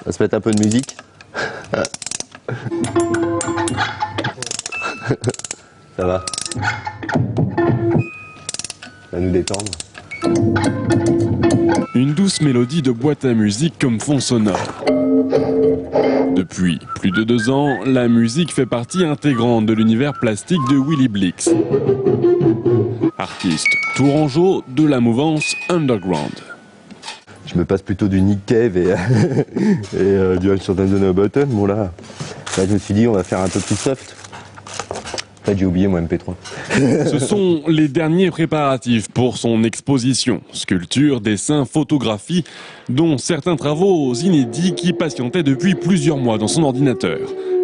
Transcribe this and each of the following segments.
va se mettre un peu de musique. Ça va. Ça va nous détendre. Une douce mélodie de boîte à musique comme fond sonore. Depuis plus de 2 ans, la musique fait partie intégrante de l'univers plastique de Willy Blix. Artiste tourangeau de la mouvance underground. Je me passe plutôt du Nick Cave et du Enter No Button. Bon là, je me suis dit on va faire un peu plus soft. En fait j'ai oublié mon MP3. Ce sont les derniers préparatifs pour son exposition. Sculptures, dessins, photographies, dont certains travaux inédits qui patientaient depuis plusieurs mois dans son ordinateur.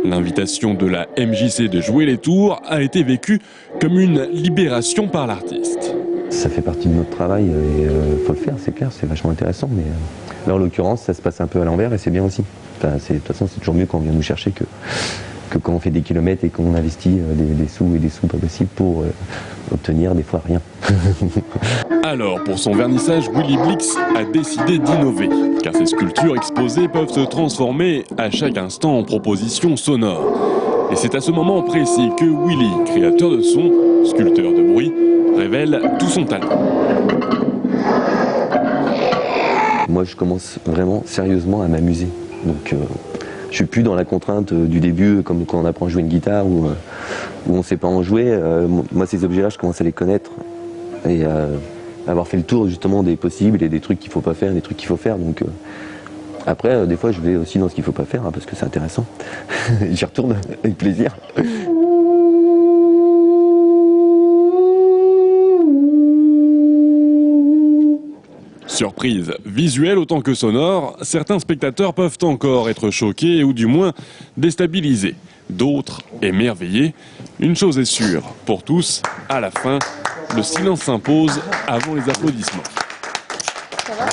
L'invitation de la MJC de jouer les tours a été vécue comme une libération par l'artiste. Ça fait partie de notre travail et faut le faire, c'est clair, c'est vachement intéressant. Mais là en l'occurrence ça se passe un peu à l'envers et c'est bien aussi. Enfin, de toute façon c'est toujours mieux quand on vient nous chercher que quand on fait des kilomètres et qu'on investit des sous et des sous pas possibles pour obtenir des fois rien. Alors, pour son vernissage, Willy Blix a décidé d'innover, car ses sculptures exposées peuvent se transformer à chaque instant en propositions sonores. Et c'est à ce moment précis que Willy, créateur de son, sculpteur de bruit, révèle tout son talent. Moi je commence vraiment sérieusement à m'amuser. Donc je suis plus dans la contrainte du début, comme quand on apprend à jouer une guitare où on ne sait pas en jouer. Moi, ces objets-là, je commence à les connaître et avoir fait le tour justement des possibles et des trucs qu'il ne faut pas faire, des trucs qu'il faut faire. Donc après, des fois, je vais aussi dans ce qu'il ne faut pas faire parce que c'est intéressant. J'y retourne avec plaisir. Surprise visuelle autant que sonore, certains spectateurs peuvent encore être choqués ou du moins déstabilisés. D'autres émerveillés. Une chose est sûre, pour tous, à la fin, le silence s'impose avant les applaudissements. Ça va ?